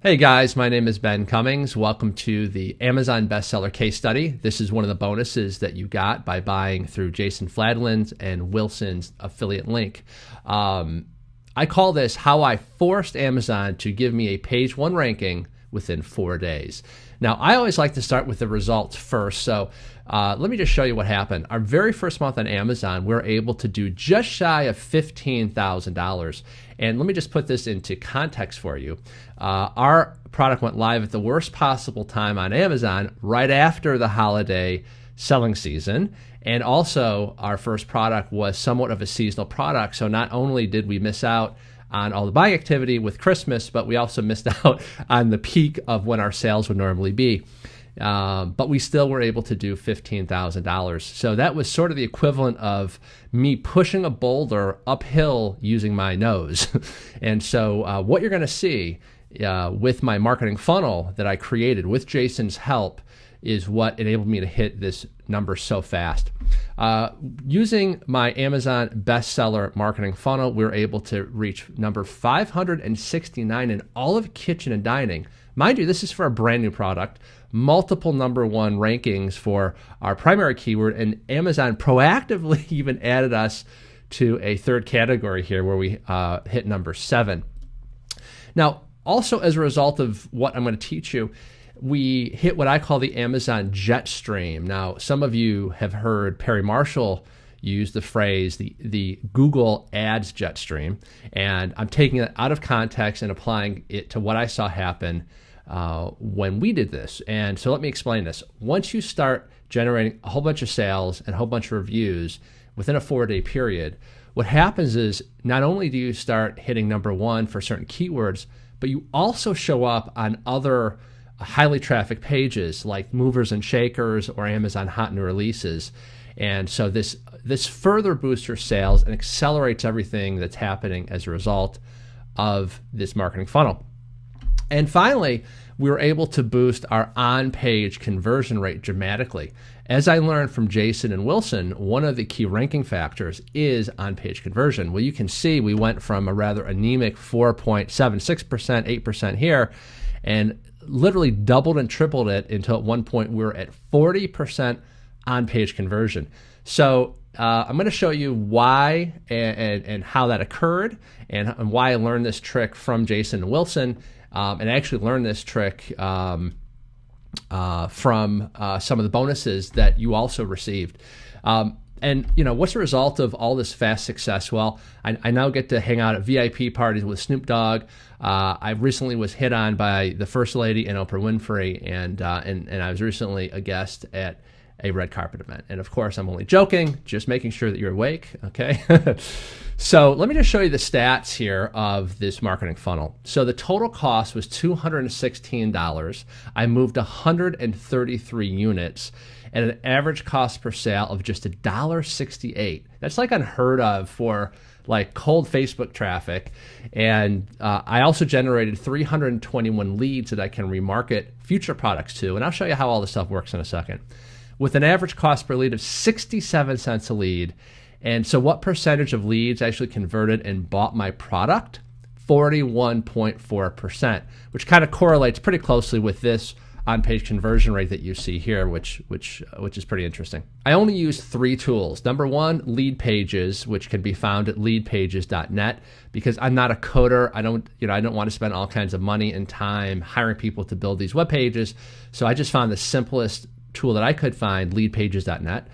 Hey guys, my name is Ben Cummings. Welcome to the Amazon bestseller case study. This is one of the bonuses that you got by buying through Jason Fladlin's and Wilson's affiliate link. I call this how I forced Amazon to give me a page one ranking within 4 days. Now, I always like to start with the results first, so let me just show you what happened. Our very first month on Amazon, we were able to do just shy of $15,000. And let me just put this into context for you. Our product went live at the worst possible time on Amazon, right after the holiday selling season. And also, our first product was somewhat of a seasonal product, so not only did we miss out on all the buying activity with Christmas, but we also missed out on the peak of when our sales would normally be. But we still were able to do $15,000. So that was sort of the equivalent of me pushing a boulder uphill using my nose. And so what you're going to see with my marketing funnel that I created with Jason's help is what enabled me to hit this number so fast. Using my Amazon bestseller marketing funnel, we were able to reach number 569 in all of kitchen and dining. Mind you, this is for a brand new product, multiple number one rankings for our primary keyword, and Amazon proactively even added us to a third category here where we hit number 7. Now, also as a result of what I'm going to teach you, we hit what I call the Amazon jet stream. Now, some of you have heard Perry Marshall use the phrase, the Google Ads jet stream, and I'm taking it out of context and applying it to what I saw happen when we did this. And so let me explain this. Once you start generating a whole bunch of sales and a whole bunch of reviews within a 4-day period, what happens is not only do you start hitting number one for certain keywords, but you also show up on other highly trafficked pages like Movers and Shakers or Amazon Hot New Releases. And so this further boosts your sales and accelerates everything that's happening as a result of this marketing funnel. And finally, we were able to boost our on-page conversion rate dramatically. As I learned from Jason and Wilson, one of the key ranking factors is on-page conversion. Well, you can see we went from a rather anemic 4.76%, 8% here, and literally doubled and tripled it until at one point we were at 40% on-page conversion. So I'm going to show you why and how that occurred and why I learned this trick from Jason and Wilson. And I actually learned this trick from some of the bonuses that you also received. And you know, what's the result of all this fast success? Well, I now get to hang out at VIP parties with Snoop Dogg. I recently was hit on by the First Lady and Oprah Winfrey, and I was recently a guest at a red carpet event. And of course, I'm only joking, just making sure that you're awake, okay? So let me just show you the stats here of this marketing funnel. So the total cost was $216. I moved 133 units at an average cost per sale of just $1.68. That's like unheard of for like cold Facebook traffic. And I also generated 321 leads that I can remarket future products to. And I'll show you how all this stuff works in a second. With an average cost per lead of 67 cents a lead. And so what percentage of leads actually converted and bought my product? 41.4%, which kind of correlates pretty closely with this on-page conversion rate that you see here, which is pretty interesting. I only use 3 tools. Number one, lead pages, which can be found at leadpages.net, because I'm not a coder. I don't want to spend all kinds of money and time hiring people to build these web pages. So I just found the simplest tool that I could find, leadpages.net.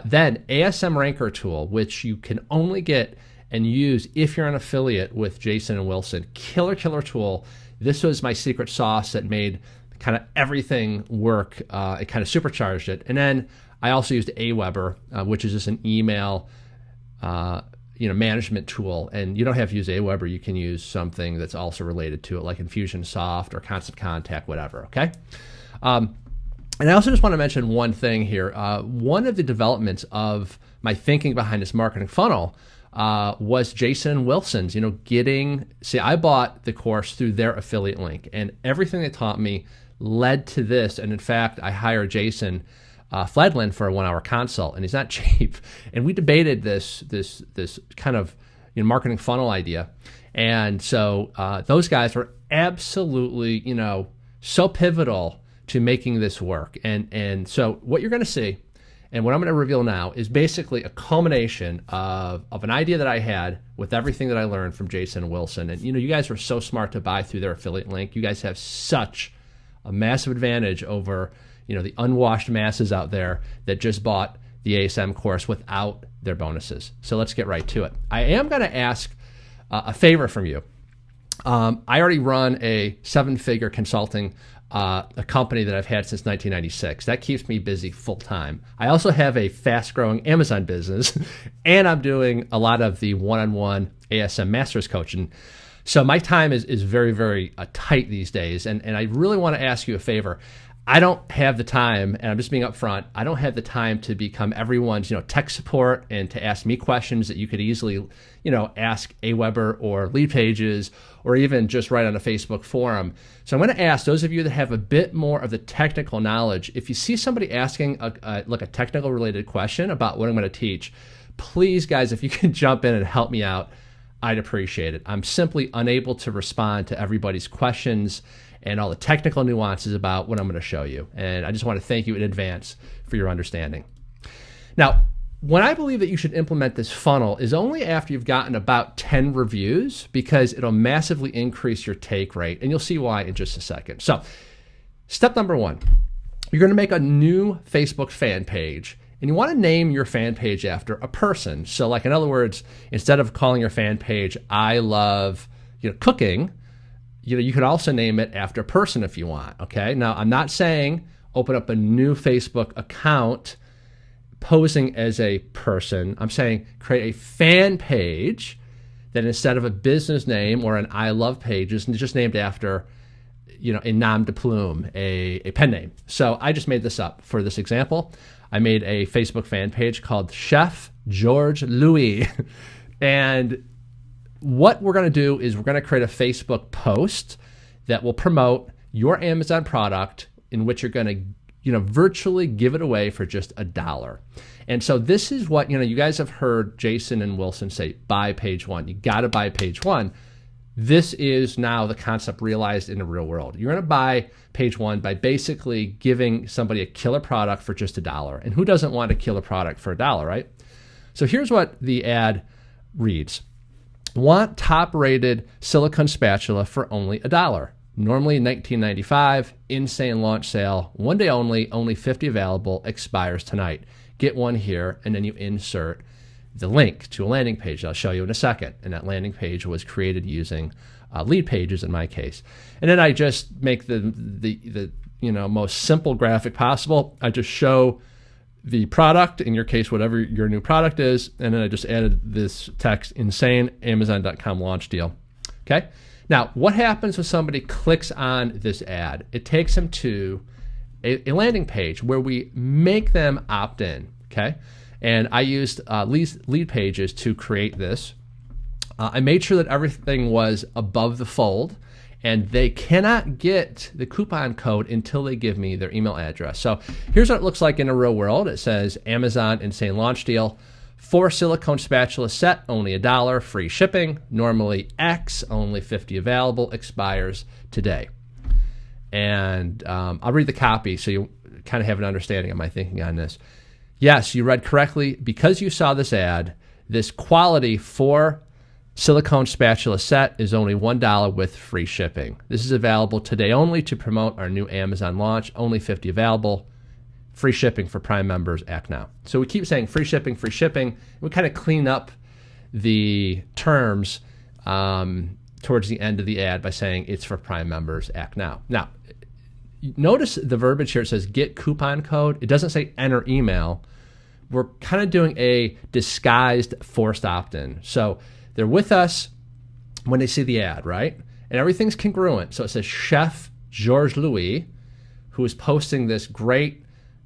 Then ASM Ranker tool, which you can only get and use if you're an affiliate with Jason and Wilson. Killer tool. This was my secret sauce that made kind of everything work. It kind of supercharged it. And then I also used Aweber, which is just an email management tool. And you don't have to use Aweber. You can use something that's also related to it, like Infusionsoft or Constant Contact, whatever, okay? And I also just want to mention one thing here. One of the developments of my thinking behind this marketing funnel was Jason and Wilson's, I bought the course through their affiliate link, and everything they taught me led to this. And in fact, I hired Jason Fladlin for a 1-hour consult, and he's not cheap. And we debated this kind of marketing funnel idea. And so those guys were absolutely, you know, so pivotal to making this work. And so what you're going to see, and what I'm going to reveal now, is basically a culmination of an idea that I had with everything that I learned from Jason and Wilson. And, you know, you guys were so smart to buy through their affiliate link. You guys have such a massive advantage over, you know, the unwashed masses out there that just bought the ASM course without their bonuses. So let's get right to it. I am going to ask a favor from you. I already run a 7-figure consulting a company that I've had since 1996. That keeps me busy full time. I also have a fast-growing Amazon business, and I'm doing a lot of the one-on-one ASM Masters coaching. So my time is very, very tight these days, and I really want to ask you a favor. I don't have the time, and I'm just being upfront, I don't have the time to become everyone's, you know, tech support and to ask me questions that you could easily, you know, ask Aweber or Lead Pages or even just write on a Facebook forum. So I'm going to ask those of you that have a bit more of the technical knowledge, if you see somebody asking like a technical related question about what I'm going to teach, please, guys, if you can jump in and help me out, I'd appreciate it. I'm simply unable to respond to everybody's questions and all the technical nuances about what I'm going to show you. And I just want to thank you in advance for your understanding. Now, when I believe that you should implement this funnel is only after you've gotten about 10 reviews, because it'll massively increase your take rate. And you'll see why in just a second. So step number 1, you're going to make a new Facebook fan page. And you want to name your fan page after a person. So like, in other words, instead of calling your fan page, I love, you know, cooking, you know, you could also name it after a person if you want, okay? Now, I'm not saying open up a new Facebook account posing as a person. I'm saying create a fan page that instead of a business name or an I love page is just named after, you know, a nom de plume, a pen name. So I just made this up for this example. I made a Facebook fan page called Chef George Louis. And what we're going to do is we're going to create a Facebook post that will promote your Amazon product, in which you're going to, you know, virtually give it away for just $1. And so this is what, you know, you guys have heard Jason and Wilson say, buy page 1. You got to buy page 1. This is now the concept realized in the real world. You're going to buy page 1 by basically giving somebody a killer product for just $1. And who doesn't want a killer product for $1, right? So here's what the ad reads. Want top-rated silicone spatula for only $1. Normally $19.95, insane launch sale, 1 day only 50 available, expires tonight. Get one here, and then you insert the link to a landing page that I'll show you in a second. And that landing page was created using Lead Pages in my case. And then I just make the you know, most simple graphic possible. I just show the product, in your case, whatever your new product is, and then I just added this text, insane Amazon.com launch deal. Okay. Now, what happens when somebody clicks on this ad? It takes them to a landing page where we make them opt in. Okay. And I used Lead Pages to create this. I made sure that everything was above the fold, and they cannot get the coupon code until they give me their email address. So here's what it looks like in the real world. It says Amazon insane launch deal, 4 silicone spatula set, only $1, free shipping, normally X, only 50 available, expires today. And I'll read the copy so you kind of have an understanding of my thinking on this. Yes, you read correctly. Because you saw this ad, this quality 4 silicone spatula set is only $1 with free shipping. This is available today only to promote our new Amazon launch. Only 50 available. Free shipping for Prime members. Act now. So we keep saying free shipping, free shipping. We kind of clean up the terms towards the end of the ad by saying it's for Prime members. Act now. Now, notice the verbiage here. It says get coupon code. It doesn't say enter email. We're kind of doing a disguised forced opt-in. So they're with us when they see the ad, right? And everything's congruent. So it says Chef George Louis, who is posting this great,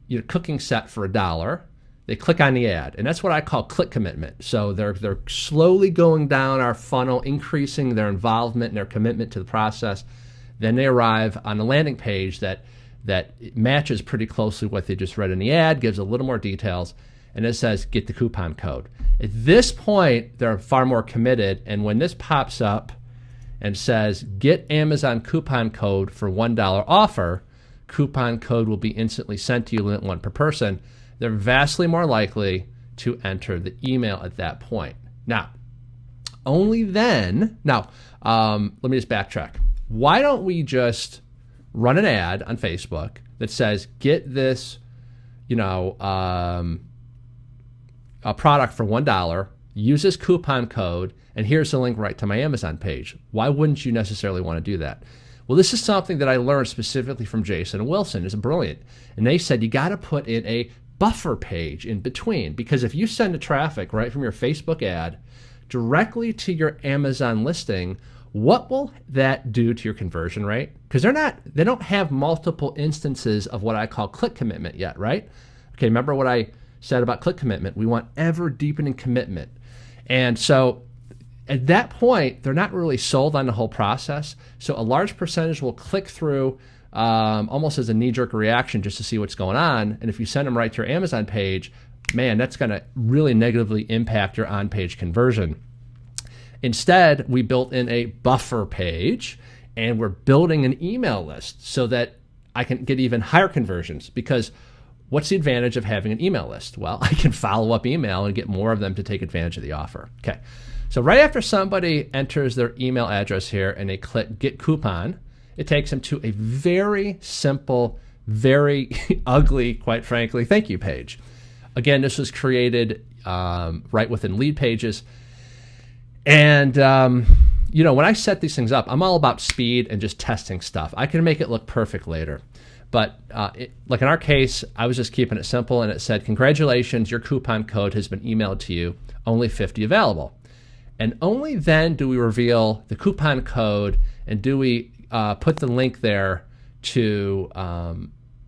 you know, cooking set for $1. They click on the ad, and that's what I call click commitment. So they're slowly going down our funnel, increasing their involvement and their commitment to the process. Then they arrive on a landing page that matches pretty closely what they just read in the ad, gives a little more details, and it says get the coupon code. At this point, they're far more committed, and when this pops up and says get Amazon coupon code for $1 offer, coupon code will be instantly sent to you, limit 1 per person, they're vastly more likely to enter the email at that point. Now, only then, let me just backtrack. Why don't we just run an ad on Facebook that says, get this, a product for $1, use this coupon code, and here's the link right to my Amazon page. Why wouldn't you necessarily want to do that? Well, this is something that I learned specifically from Jason and Wilson. It's brilliant. And they said you got to put in a buffer page in between, because if you send the traffic right from your Facebook ad directly to your Amazon listing, what will that do to your conversion rate? Because they don't have multiple instances of what I call click commitment yet, right? Okay, remember what I said about click commitment? We want ever deepening commitment. And so at that point, they're not really sold on the whole process. So a large percentage will click through almost as a knee-jerk reaction just to see what's going on. And if you send them right to your Amazon page, man, that's going to really negatively impact your on-page conversion. Instead, we built in a buffer page, and we're building an email list so that I can get even higher conversions. Because what's the advantage of having an email list? Well, I can follow up email and get more of them to take advantage of the offer. Okay, so right after somebody enters their email address here and they click Get Coupon, it takes them to a very simple, very ugly, quite frankly, thank you page. Again, this was created right within Lead Pages. And, when I set these things up, I'm all about speed and just testing stuff. I can make it look perfect later. But like in our case, I was just keeping it simple, and it said, congratulations, your coupon code has been emailed to you, only 50 available. And only then do we reveal the coupon code, and do we put the link there to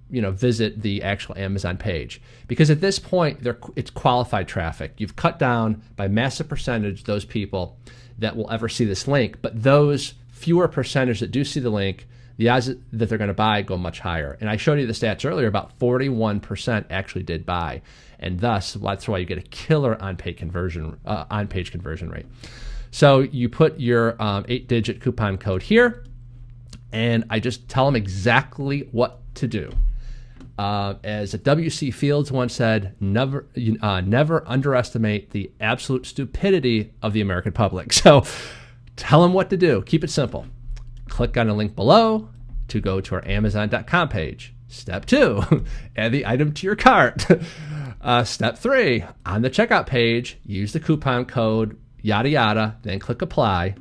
visit the actual Amazon page. Because at this point, it's qualified traffic. You've cut down by massive percentage those people that will ever see this link, but those fewer percentage that do see the link, the odds that they're going to buy go much higher. And I showed you the stats earlier, about 41% actually did buy. And thus, that's why you get a killer on-page conversion rate. So you put your 8-digit coupon code here, and I just tell them exactly what to do. As W.C. Fields once said, never underestimate the absolute stupidity of the American public. So tell them what to do. Keep it simple. Click on the link below to go to our Amazon.com page. Step 2, add the item to your cart. Step 3, on the checkout page, use the coupon code, yada yada, then click apply.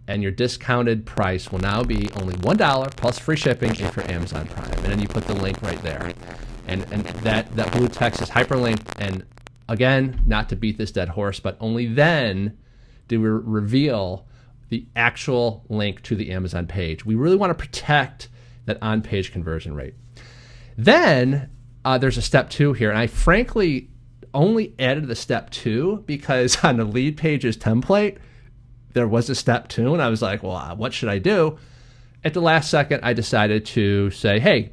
And your discounted price will now be only $1 plus free shipping if you're Amazon Prime. And then you put the link right there. And that blue text is hyperlinked. And again, not to beat this dead horse, but only then do we reveal the actual link to the Amazon page. We really want to protect that on-page conversion rate. Then there's a step 2 here. And I frankly only added the step 2 because on the Lead Pages template, there was a step 2, and I was like, well, what should I do? At the last second, I decided to say, hey,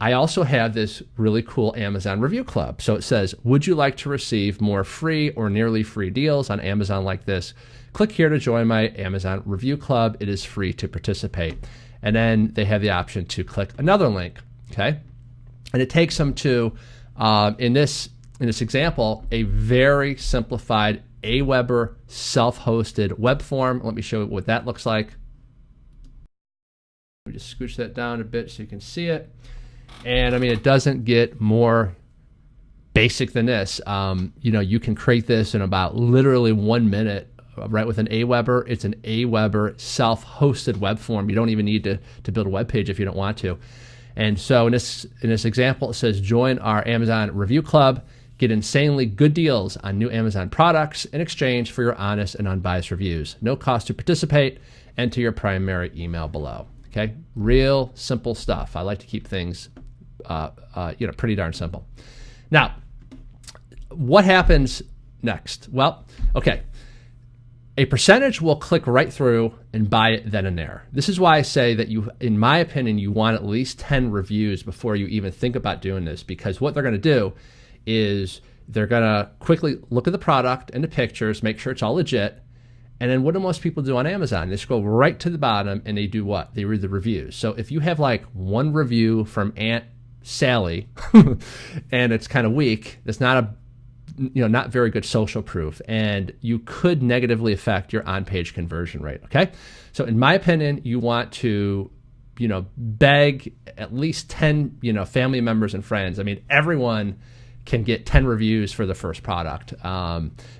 I also have this really cool Amazon review club. So it says, would you like to receive more free or nearly free deals on Amazon like this? Click here to join my Amazon review club. It is free to participate. And then they have the option to click another link, okay? And it takes them to, in this example, a very simplified Aweber self-hosted web form. Let me show you what that looks like. Let me just scooch that down a bit so you can see it. And I mean, it doesn't get more basic than this. You can create this in about literally 1 minute, right with an Aweber. It's an Aweber self-hosted web form. You don't even need to build a web page if you don't want to. And so in this example, it says, join our Amazon review club. Get insanely good deals on new Amazon products in exchange for your honest and unbiased reviews. No cost to participate. Enter your primary email below. Okay, real simple stuff. I like to keep things, pretty darn simple. Now, what happens next? Well, okay, a percentage will click right through and buy it then and there. This is why I say that in my opinion, you want at least 10 reviews before you even think about doing this, because what they're going to do is They're going to quickly look at the product and the pictures, make sure it's all legit. And then what do most people do on Amazon? They scroll right to the bottom and they do what? They read the reviews. So if you have like one review from Aunt Sally and it's kind of weak, that's not not very good social proof, and you could negatively affect your on-page conversion rate, okay? So in my opinion, you want to, beg at least 10, family members and friends. I mean, everyone can get 10 reviews for the first product.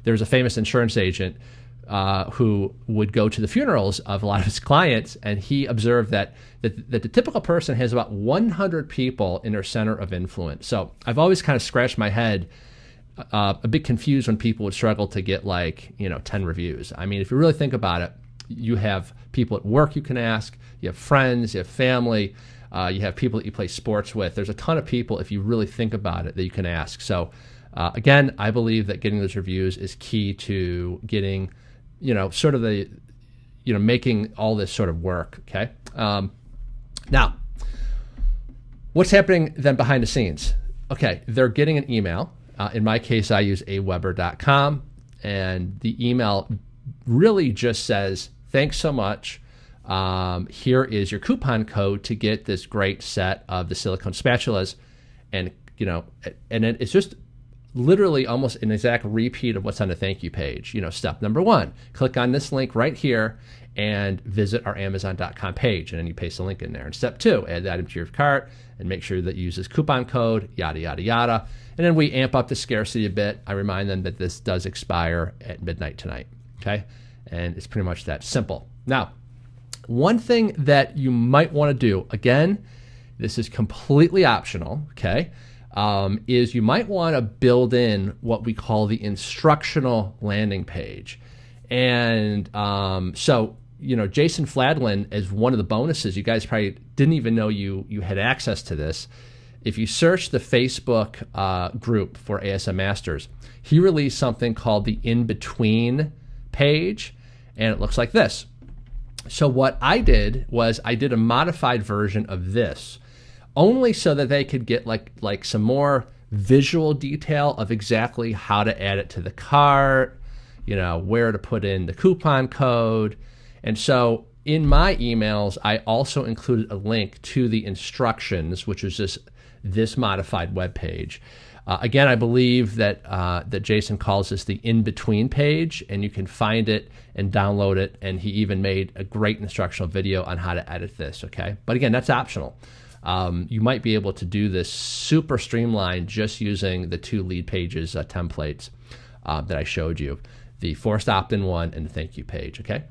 There's a famous insurance agent who would go to the funerals of a lot of his clients, and he observed that the typical person has about 100 people in their center of influence. So I've always kind of scratched my head, a bit confused when people would struggle to get 10 reviews. I mean, if you really think about it, you have people at work you can ask, you have friends, you have family, you have people that you play sports with. There's a ton of people, if you really think about it, that you can ask. So again, I believe that getting those reviews is key to getting sort of the, making all this sort of work, okay? Now, what's happening then behind the scenes? Okay, they're getting an email. In my case, I use aweber.com, and the email really just says, thanks so much. Here is your coupon code to get this great set of the silicone spatulas. And, and then it's just literally almost an exact repeat of what's on the thank you page. Step number 1, click on this link right here and visit our Amazon.com page. And then you paste the link in there. And step 2, add the item to your cart and make sure that you use this coupon code, yada, yada, yada. And then we amp up the scarcity a bit. I remind them that this does expire at midnight tonight, okay? And it's pretty much that simple. Now, one thing that you might want to do, again, this is completely optional, okay, is you might want to build in what we call the instructional landing page. And so, Jason Fladlin, as one of the bonuses, you guys probably didn't even know you had access to this. If you search the Facebook group for ASM Masters, he released something called the In-Between page, and it looks like this. So what I did was I did a modified version of this, only so that they could get like some more visual detail of exactly how to add it to the cart, where to put in the coupon code. And so in my emails, I also included a link to the instructions, which is this modified web page. Again, I believe that that Jason calls this the in-between page, and you can find it and download it, and he even made a great instructional video on how to edit this, okay? But again, that's optional. You might be able to do this super streamlined just using the 2 lead pages templates that I showed you, the forced opt-in one and the thank you page, okay?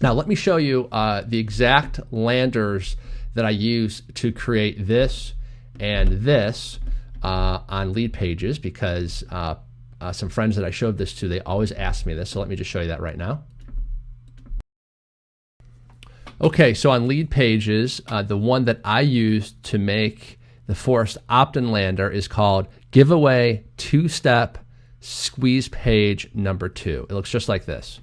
Now, let me show you the exact landers that I use to create this and this on lead pages, because some friends that I showed this to, they always ask me this. So let me just show you that right now. Okay, so on lead pages, the one that I used to make the forced opt-in lander is called Giveaway 2-Step Squeeze Page Number 2. It looks just like this,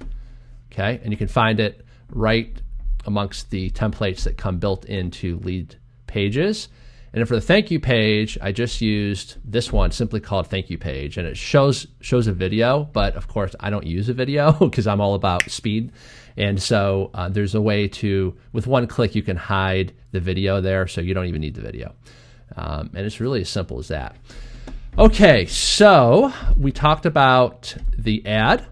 okay? And you can find it right amongst the templates that come built into lead pages. And then for the thank you page, I just used this one, simply called thank you page, and it shows a video, but of course I don't use a video because I'm all about speed. And so there's a way to, with one click, you can hide the video there, so you don't even need the video. And it's really as simple as that. Okay, so we talked about the ad,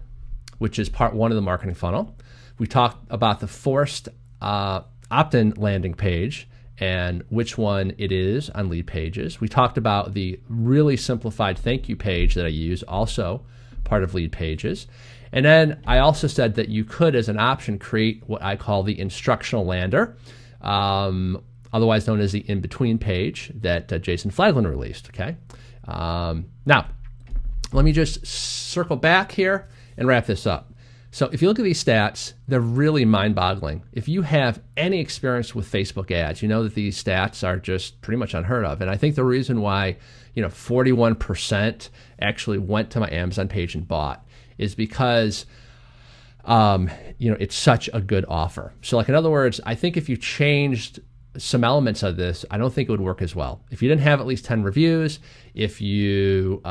which is part 1 of the marketing funnel. We talked about the forced opt-in landing page and which one it is on lead pages. We talked about the really simplified thank you page that I use, also part of lead pages. And then I also said that you could, as an option, create what I call the instructional lander, otherwise known as the in-between page that Jason Fladlin released, okay? Now, let me just circle back here and wrap this up. So if you look at these stats, they're really mind-boggling. If you have any experience with Facebook ads, you know that these stats are just pretty much unheard of. And I think the reason why 41% actually went to my Amazon page and bought is because it's such a good offer. So like, in other words, I think if you changed some elements of this, I don't think it would work as well. If you didn't have at least 10 reviews, if you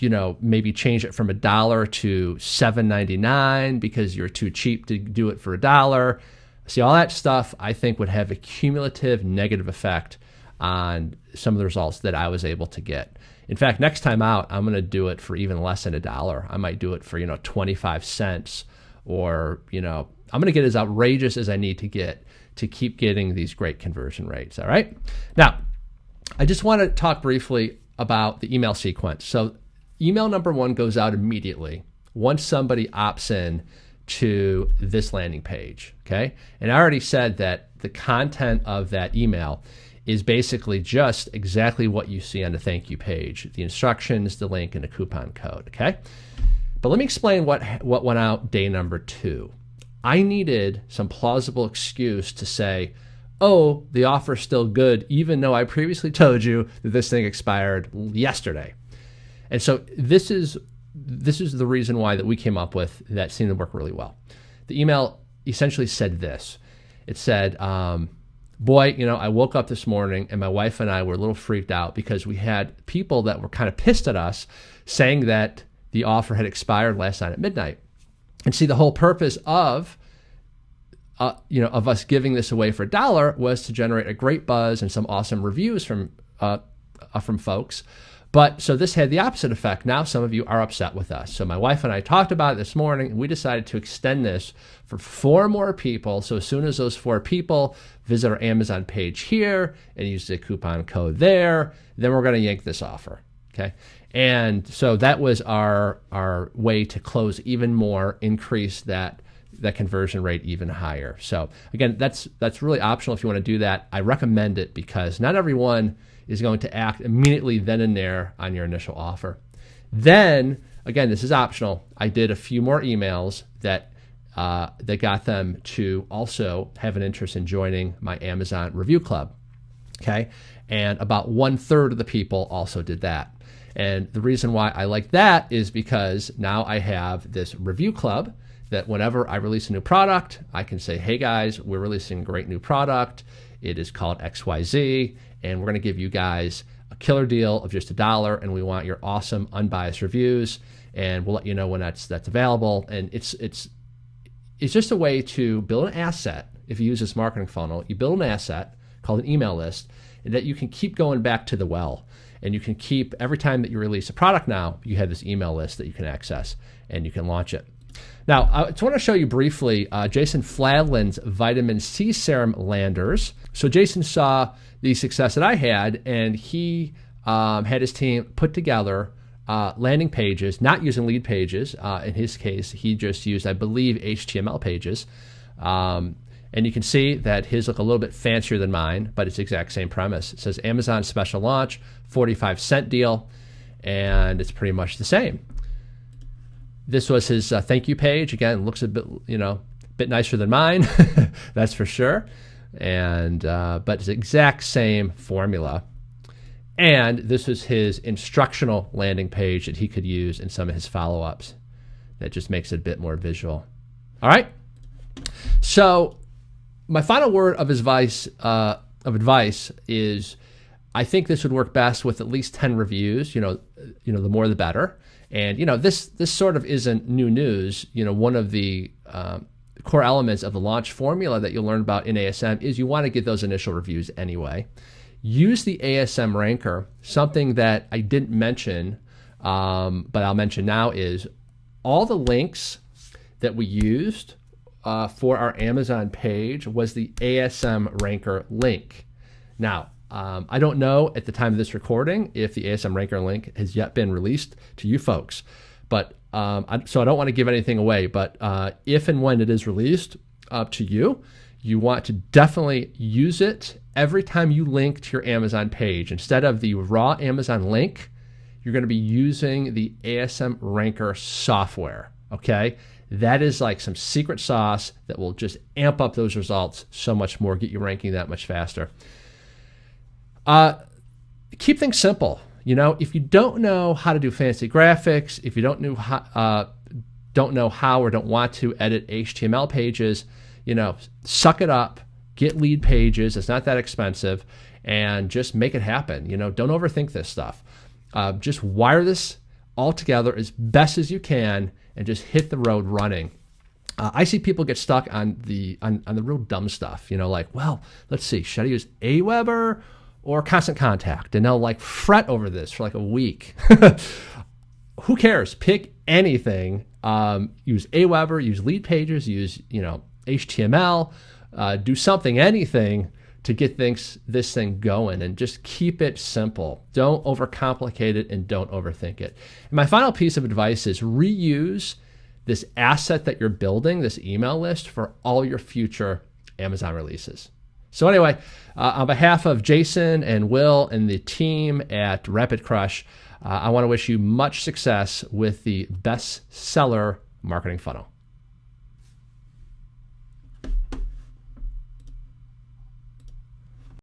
maybe change it from $1 to $7.99 because you're too cheap to do it for $1. See, all that stuff I think would have a cumulative negative effect on some of the results that I was able to get. In fact, next time out, I'm going to do it for even less than $1. I might do it for 25 cents, or I'm going to get as outrageous as I need to get to keep getting these great conversion rates. All right. Now, I just want to talk briefly about the email sequence. So email number 1 goes out immediately once somebody opts in to this landing page, okay? And I already said that the content of that email is basically just exactly what you see on the thank you page, the instructions, the link, and the coupon code, okay? But let me explain what went out day number 2. I needed some plausible excuse to say, oh, the offer's still good, even though I previously told you that this thing expired yesterday. And so this is the reason why that we came up with that seemed to work really well. The email essentially said this. It said, boy, I woke up this morning and my wife and I were a little freaked out because we had people that were kind of pissed at us saying that the offer had expired last night at midnight. And see, the whole purpose of us giving this away for $1 was to generate a great buzz and some awesome reviews from folks. But so this had the opposite effect. Now some of you are upset with us. So my wife and I talked about it this morning, and we decided to extend this for 4 more people. So as soon as those 4 people visit our Amazon page here and use the coupon code there, then we're going to yank this offer. Okay. And so that was our way to close even more, increase that conversion rate even higher. So again, that's really optional if you want to do that. I recommend it because not everyone is going to act immediately then and there on your initial offer. Then, again, this is optional. I did a few more emails that got them to also have an interest in joining my Amazon review club. Okay. And about 1/3 of the people also did that. And the reason why I like that is because now I have this review club that whenever I release a new product, I can say, hey guys, we're releasing a great new product. It is called XYZ, and we're going to give you guys a killer deal of just $1, and we want your awesome, unbiased reviews, and we'll let you know when that's available. And it's just a way to build an asset. If you use this marketing funnel, you build an asset called an email list, and that you can keep going back to the well. And you can keep, every time that you release a product now, you have this email list that you can access, and you can launch it. Now, I just want to show you briefly Jason Fladlin's vitamin C serum landers. So Jason saw the success that I had, and he had his team put together landing pages, not using lead pages. In his case, he just used, I believe, HTML pages. And you can see that his look a little bit fancier than mine, but it's the exact same premise. It says Amazon special launch, 45-cent deal, and it's pretty much the same. This was his thank you page. Again, looks a bit, bit nicer than mine, that's for sure. And but it's the exact same formula. And this was his instructional landing page that he could use in some of his follow-ups. That just makes it a bit more visual. All right. So my final word of advice is, I think this would work best with at least 10 reviews. The more the better. And this sort of isn't new news. One of the core elements of the launch formula that you'll learn about in ASM is you want to get those initial reviews anyway. Use the ASM ranker. Something that I didn't mention, but I'll mention now, is all the links that we used for our Amazon page was the ASM ranker link. Now, I don't know at the time of this recording if the ASM ranker link has yet been released to you folks, but so I don't want to give anything away, but if and when it is released to you, you want to definitely use it every time you link to your Amazon page. Instead of the raw Amazon link, you're going to be using the ASM ranker software, okay? That is like some secret sauce that will just amp up those results so much more, get you ranking that much faster. Keep things simple. If you don't know how to do fancy graphics, if you don't know how or don't want to edit HTML pages, suck it up, get lead pages. It's not that expensive, and just make it happen. Don't overthink this stuff. Just wire this all together as best as you can and just hit the road running. I see people get stuck on the real dumb stuff, you know, like, well, let's see, should I use Aweber or Constant Contact? And they'll like fret over this for like a week. Who cares? Pick anything. Use Aweber, use lead pages, use, you know, HTML, do something, anything to get this thing going, and just keep it simple. Don't overcomplicate it and don't overthink it. And my final piece of advice is reuse this asset that you're building, this email list, for all your future Amazon releases. So anyway, on behalf of Jason and Will and the team at Rapid Crush, I want to wish you much success with the bestseller marketing funnel.